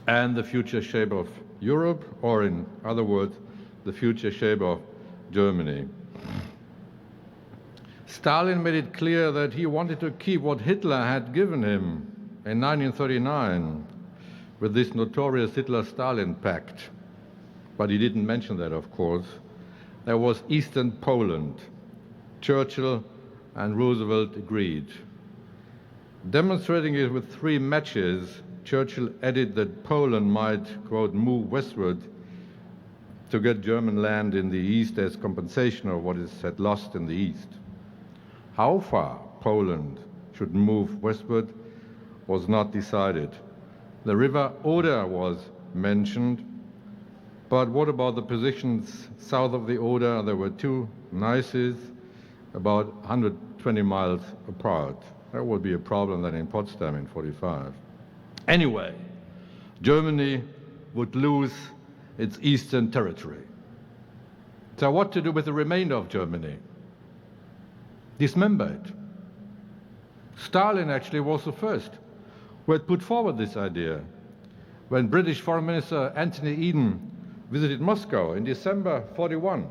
and the future shape of Europe, or in other words, the future shape of Germany. Stalin made it clear that he wanted to keep what Hitler had given him in 1939 with this notorious Hitler-Stalin pact. But he didn't mention that, of course. There was Eastern Poland. Churchill and Roosevelt agreed. Demonstrating it with 3 matches, Churchill added that Poland might, quote, move westward to get German land in the east as compensation of what it had lost in the east. How far Poland should move westward was not decided. The river Oder was mentioned, but what about the positions south of the Oder? There were 2 Neisses, about 120 miles apart. That would be a problem then in Potsdam in 45. Anyway, Germany would lose its eastern territory. So what to do with the remainder of Germany? Dismember it. Stalin actually was the first who had put forward this idea. When British Foreign Minister Anthony Eden visited Moscow in December 41,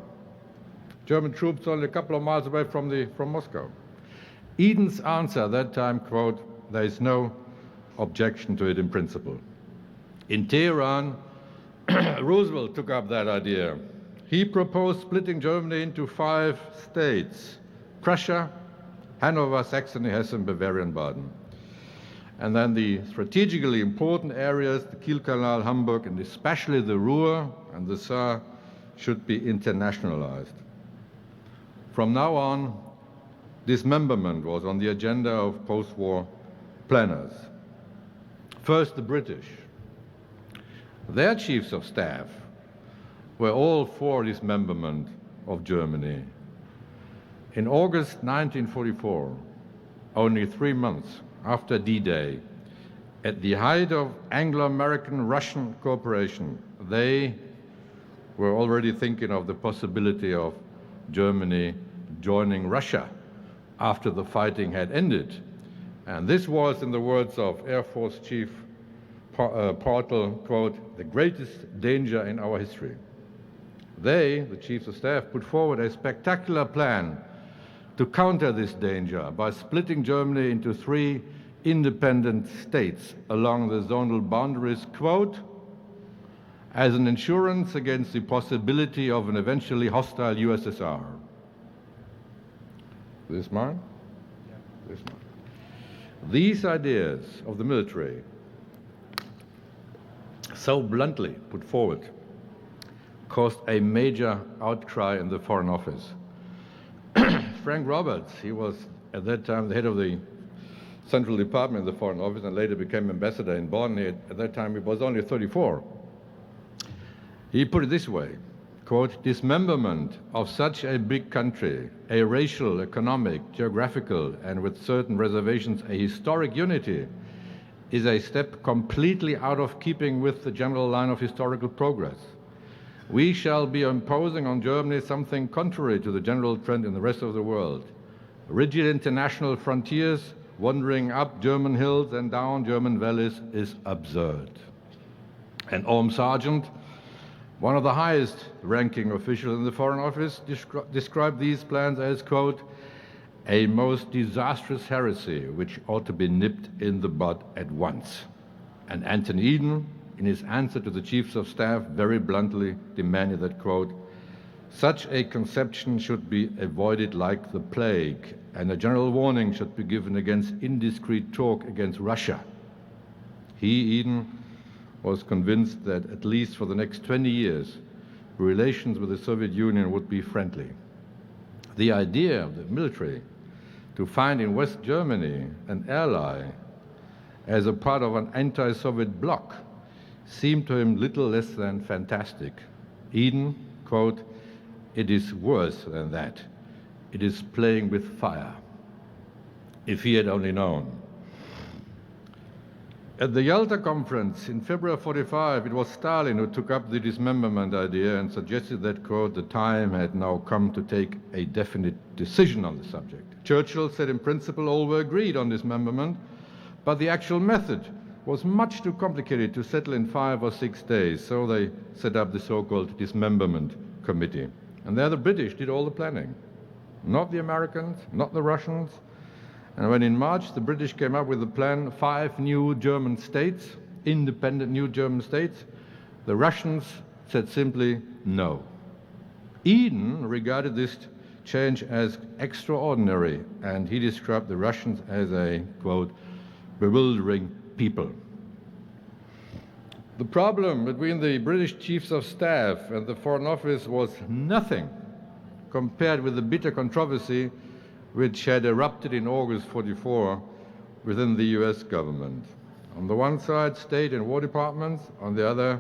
German troops only a couple of miles away from Moscow. Eden's answer at that time, quote, there is no objection to it in principle. In Tehran, Roosevelt took up that idea. He proposed splitting Germany into 5 states: Prussia, Hanover, Saxony, Hessen, Bavaria, and Baden. And then the strategically important areas, the Kiel Canal, Hamburg, and especially the Ruhr and the Saar, should be internationalized. From now on, dismemberment was on the agenda of post-war planners. First, the British. Their chiefs of staff were all for dismemberment of Germany. In August 1944, only 3 months after D-Day, at the height of Anglo-American-Russian cooperation, they were already thinking of the possibility of Germany joining Russia after the fighting had ended And this was, in the words of Air Force Chief Bartle, quote, the greatest danger in our history. They, the chiefs of staff, put forward a spectacular plan to counter this danger by splitting Germany into 3 independent states along the zonal boundaries, quote, as an insurance against the possibility of an eventually hostile USSR. This mine? Yeah. This mine. These ideas of the military, so bluntly put forward, caused a major outcry in the Foreign Office. Frank Roberts, he was at that time the head of the Central Department in the Foreign Office and later became ambassador in Bonn. At that time he was only 34. He put it this way, quote, dismemberment of such a big country, a racial, economic, geographical, and with certain reservations, a historic unity, is a step completely out of keeping with the general line of historical progress. We shall be imposing on Germany something contrary to the general trend in the rest of the world. Rigid international frontiers wandering up German hills and down German valleys is absurd. And Orm Sargent, one of the highest ranking officials in the Foreign Office, described these plans as, quote, a most disastrous heresy which ought to be nipped in the bud at once. And Anthony Eden, in his answer to the chiefs of staff, very bluntly demanded that, quote, such a conception should be avoided like the plague, and a general warning should be given against indiscreet talk against Russia. He, Eden, was convinced that at least for the next 20 years, relations with the Soviet Union would be friendly. The idea of the military to find in West Germany an ally as a part of an anti-Soviet bloc seemed to him little less than fantastic. Eden, quote, it is worse than that. It is playing with fire. If he had only known. At the Yalta conference in February 45, it was Stalin who took up the dismemberment idea and suggested that, quote, the time had now come to take a definite decision on the subject. Churchill said in principle all were agreed on dismemberment, but the actual method was much too complicated to settle in 5 or 6 days, so they set up the so-called dismemberment committee. And there the British did all the planning, not the Americans, not the Russians. And when in March the British came up with a plan, 5 new German states, independent new German states, the Russians said simply no. Eden regarded this change as extraordinary, and he described the Russians as a, quote, bewildering people. The problem between the British chiefs of staff and the Foreign Office was nothing compared with the bitter controversy which had erupted in August 44 within the US government. On the one side, State and War Departments, on the other,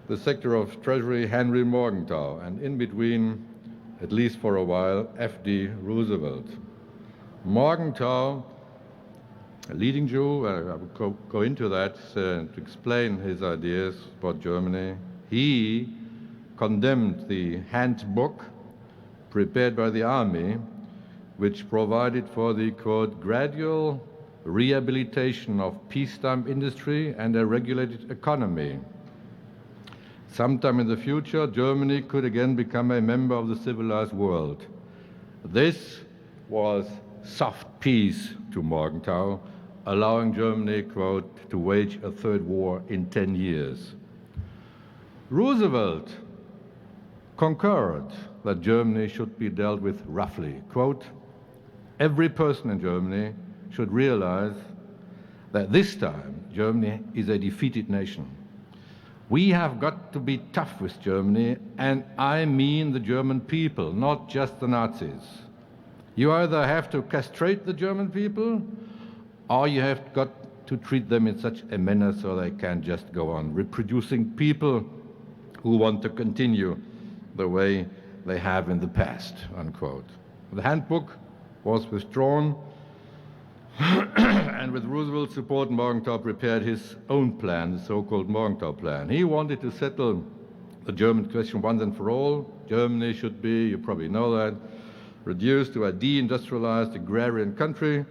the Secretary of Treasury, Henry Morgenthau, and in between, at least for a while, F.D. Roosevelt. Morgenthau, a leading Jew, I will go into that to explain his ideas about Germany. He condemned the handbook prepared by the army, which provided for the, quote, gradual rehabilitation of peacetime industry and a regulated economy. Sometime in the future, Germany could again become a member of the civilized world. This was soft peace to Morgenthau, allowing Germany, quote, to wage a third war in 10 years. Roosevelt concurred that Germany should be dealt with roughly. Quote, every person in Germany should realize that this time Germany is a defeated nation. We have got to be tough with Germany, and I mean the German people, not just the Nazis. You either have to castrate the German people, or you have got to treat them in such a manner so they can just go on reproducing people who want to continue the way they have in the past, unquote. The handbook was withdrawn, and with Roosevelt's support, Morgenthau prepared his own plan, the so-called Morgenthau Plan. He wanted to settle the German question once and for all. Germany should be, you probably know that, reduced to a deindustrialized agrarian country,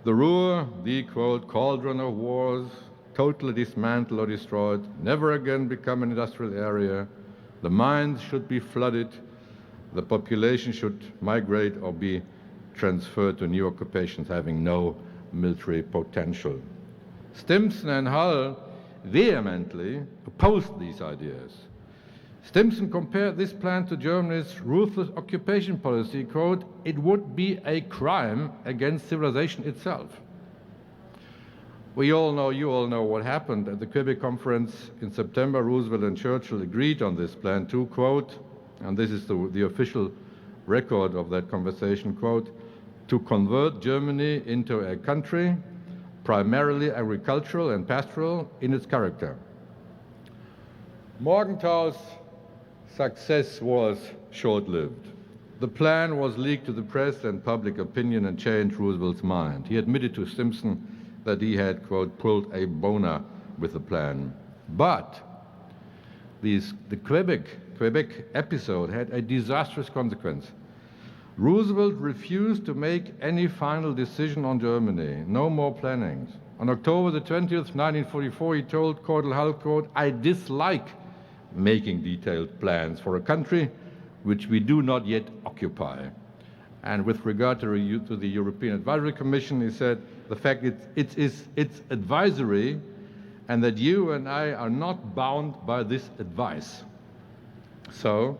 The Ruhr, the, quote, cauldron of wars, totally dismantled or destroyed, never again become an industrial area. The mines should be flooded. The population should migrate or be transferred to new occupations having no military potential. Stimson and Hull vehemently opposed these ideas. Stimson compared this plan to Germany's ruthless occupation policy, quote, "It would be a crime against civilization itself." We all know, you all know what happened at the Quebec conference in September. Roosevelt and Churchill agreed on this plan to, quote, and this is the official record of that conversation, quote, "to convert Germany into a country primarily agricultural and pastoral in its character." Morgenthau's success was short-lived. The plan was leaked to the press and public opinion and changed Roosevelt's mind. He admitted to Stimson that he had, quote, pulled a boner with the plan. But the Quebec episode had a disastrous consequence. Roosevelt refused to make any final decision on Germany, no more plannings. On October the 20th, 1944, he told Cordell Hull, quote, "I dislike making detailed plans for a country which we do not yet occupy." And with regard to the European Advisory Commission, he said, the fact it's advisory and that you and I are not bound by this advice. So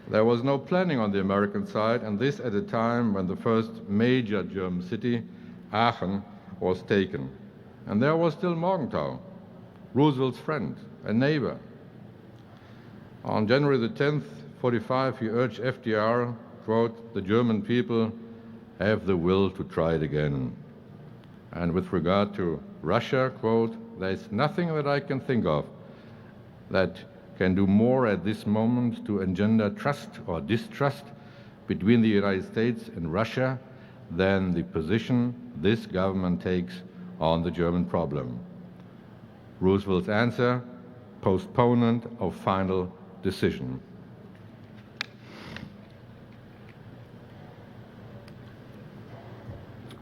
there was no planning on the American side, and this at a time when the first major German city, Aachen, was taken. And there was still Morgenthau, Roosevelt's friend, a neighbor. On January the 10th, 1945, he urged FDR, quote, "The German people have the will to try it again." And with regard to Russia, quote, "There's nothing that I can think of that can do more at this moment to engender trust or distrust between the United States and Russia than the position this government takes on the German problem." Roosevelt's answer, postponement of final decision.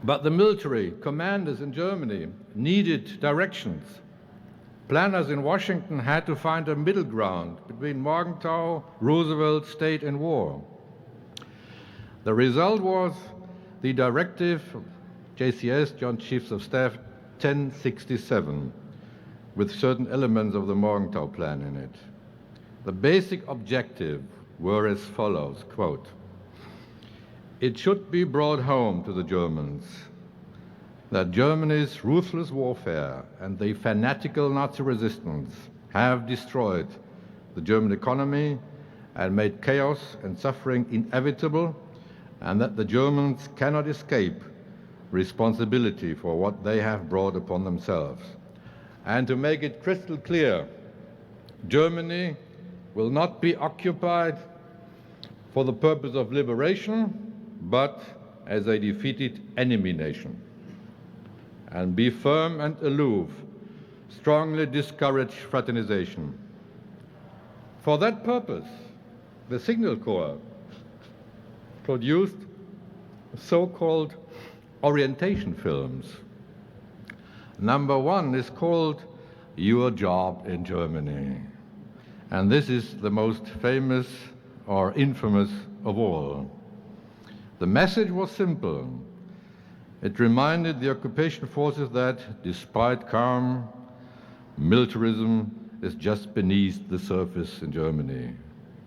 But the military commanders in Germany needed directions. Planners in Washington had to find a middle ground between Morgenthau, Roosevelt, state, and war. The result was the directive JCS, Joint Chiefs of Staff 1067, with certain elements of the Morgenthau plan in it. The basic objective were as follows, quote, "It should be brought home to the Germans that Germany's ruthless warfare and the fanatical Nazi resistance have destroyed the German economy and made chaos and suffering inevitable, and that the Germans cannot escape responsibility for what they have brought upon themselves. And to make it crystal clear, Germany will not be occupied for the purpose of liberation, but as a defeated enemy nation. And be firm and aloof, strongly discourage fraternization." For that purpose, the Signal Corps produced so-called orientation films. Number one is called "Your Job in Germany." And this is the most famous or infamous of all. The message was simple. It reminded the occupation forces that, despite calm, militarism is just beneath the surface in Germany.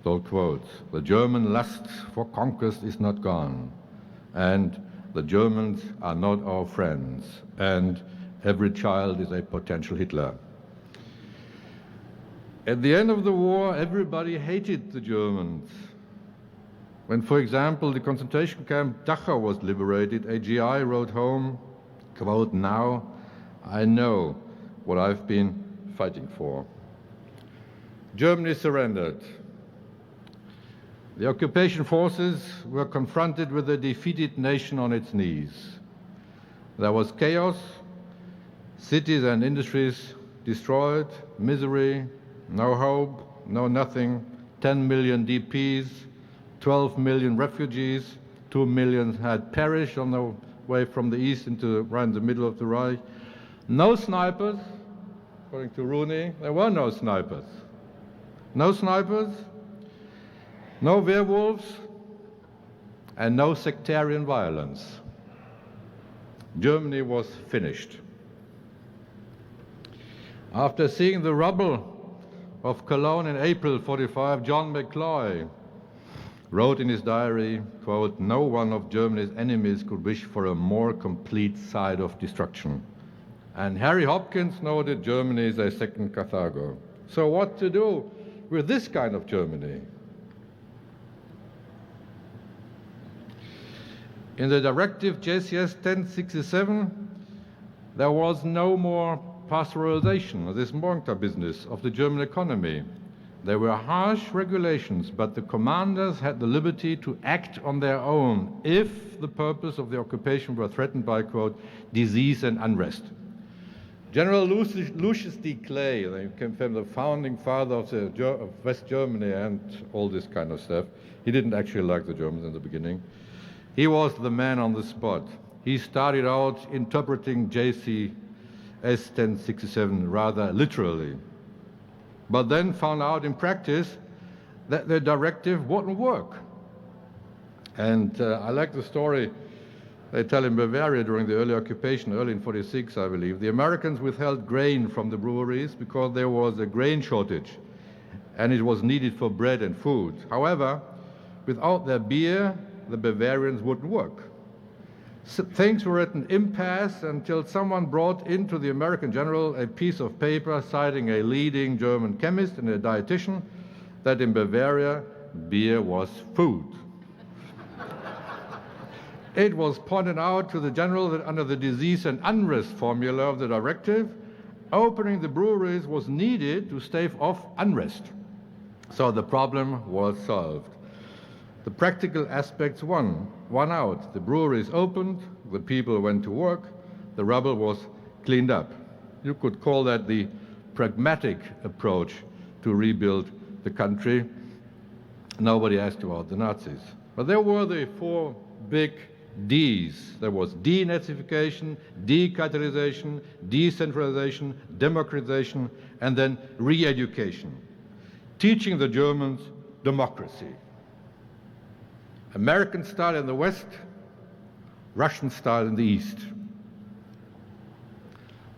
So, quote, "The German lust for conquest is not gone, and the Germans are not our friends, and every child is a potential Hitler." At the end of the war, everybody hated the Germans. When, for example, the concentration camp Dachau was liberated, a GI wrote home, quote, "Now I know what I've been fighting for." Germany surrendered. The occupation forces were confronted with a defeated nation on its knees. There was chaos, cities and industries destroyed, misery, no hope, no nothing, 10 million DPs, 12 million refugees, 2 million had perished on the way from the east into right in the middle of the Reich. No snipers, according to Rooney, there were no snipers. No snipers, no werewolves, and no sectarian violence. Germany was finished. After seeing the rubble of Cologne in April 45, John McCloy wrote in his diary, quote, "No one of Germany's enemies could wish for a more complete side of destruction." And Harry Hopkins noted Germany is a second Carthago. So what to do with this kind of Germany? In the directive JCS 1067, there was no more pastoralization, this Morgenthau business of the German economy. There were harsh regulations, but the commanders had the liberty to act on their own if the purpose of the occupation were threatened by, quote, disease and unrest. General Lucius D. Clay, they came from the founding father of West Germany and all this kind of stuff. He didn't actually like the Germans in the beginning. He was the man on the spot. He started out interpreting JCS 1067 rather literally, but then found out in practice that the directive wouldn't work. And I like the story they tell in Bavaria during the early occupation, early in 46, I believe. The Americans withheld grain from the breweries because there was a grain shortage and it was needed for bread and food. However, without their beer, the Bavarians wouldn't work. So things were at an impasse until someone brought into the American general a piece of paper citing a leading German chemist and a dietitian that in Bavaria, beer was food. It was pointed out to the general that under the disease and unrest formula of the directive, opening the breweries was needed to stave off unrest. So the problem was solved. The practical aspects won out. The breweries opened, the people went to work, the rubble was cleaned up. You could call that the pragmatic approach to rebuild the country. Nobody asked about the Nazis. But there were the four big Ds. There was denazification, decartelization, decentralization, democratization, and then re-education. Teaching the Germans democracy. American style in the West, Russian style in the East.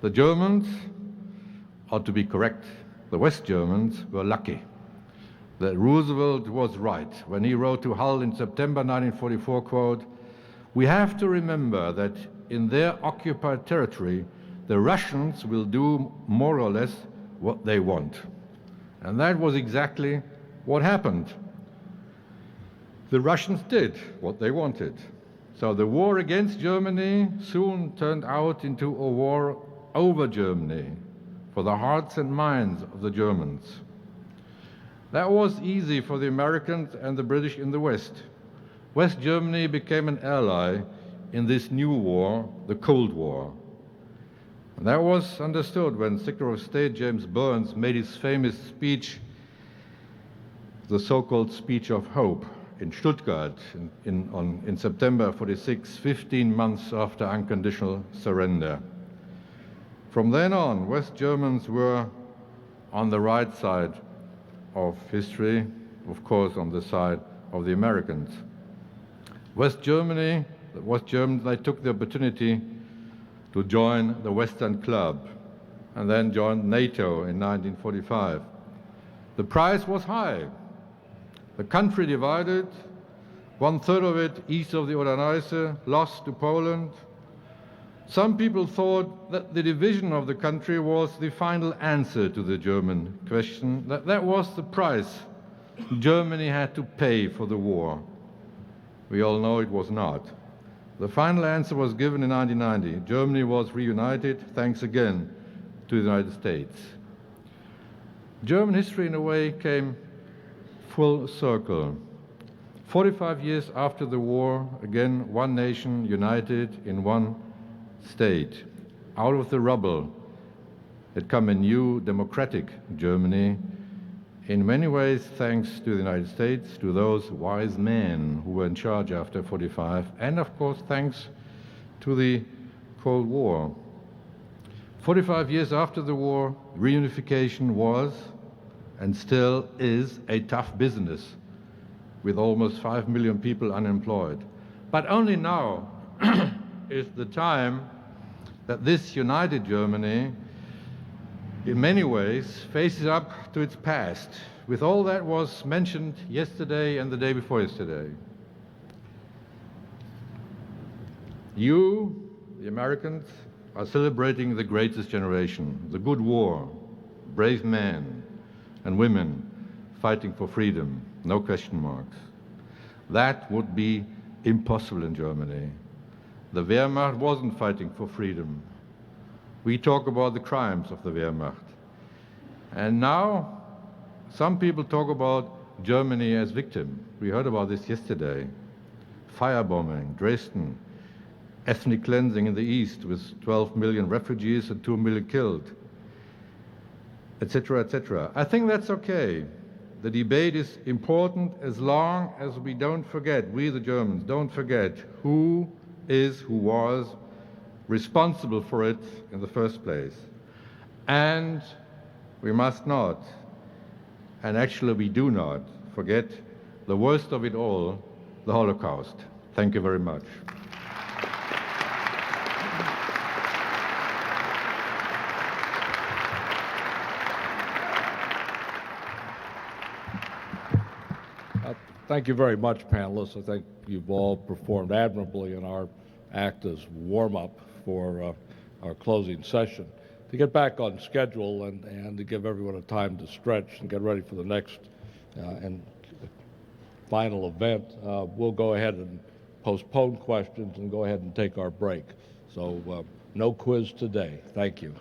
The Germans, or to be correct, the West Germans were lucky that Roosevelt was right when he wrote to Hull in September 1944, quote, "We have to remember that in their occupied territory, the Russians will do more or less what they want." And that was exactly what happened. The Russians did what they wanted. So the war against Germany soon turned out into a war over Germany for the hearts and minds of the Germans. That was easy for the Americans and the British in the West. West Germany became an ally in this new war, the Cold War. And that was understood when Secretary of State James Burns made his famous speech, the so-called Speech of Hope, in Stuttgart in September 46, 15 months after unconditional surrender. From then on, West Germans were on the right side of history, of course on the side of the Americans. West Germany, they took the opportunity to join the Western Club and then joined NATO in 1945. The price was high. The country divided, 1/3 of it east of the Oder-Neiße, lost to Poland. Some people thought that the division of the country was the final answer to the German question, that was the price Germany had to pay for the war. We all know it was not. The final answer was given in 1990. Germany was reunited, thanks again to the United States. German history, in a way, came full circle. 45 years after the war, again, one nation united in one state. Out of the rubble had come a new democratic Germany, in many ways thanks to the United States, to those wise men who were in charge after 45, and of course thanks to the Cold War. 45 years after the war, reunification was and still is a tough business, with almost 5 million people unemployed. But only now is the time that this united Germany, in many ways, faces up to its past, with all that was mentioned yesterday and the day before yesterday. You, the Americans, are celebrating the greatest generation, the good war, brave men and women fighting for freedom, no question marks. That would be impossible in Germany. The Wehrmacht wasn't fighting for freedom. We talk about the crimes of the Wehrmacht. And now some people talk about Germany as victim. We heard about this yesterday. Firebombing, Dresden, ethnic cleansing in the east with 12 million refugees and 2 million killed, etc., etc. I think that's okay. The debate is important as long as we don't forget, we the Germans don't forget who was responsible for it in the first place. And we must not, and actually we do not, forget the worst of it all, the Holocaust. Thank you very much. Thank you very much, panelists. I think you've all performed admirably in our act as warm-up for our closing session. To get back on schedule and to give everyone a time to stretch and get ready for the next and final event, we'll go ahead and postpone questions and go ahead and take our break. So no quiz today. Thank you.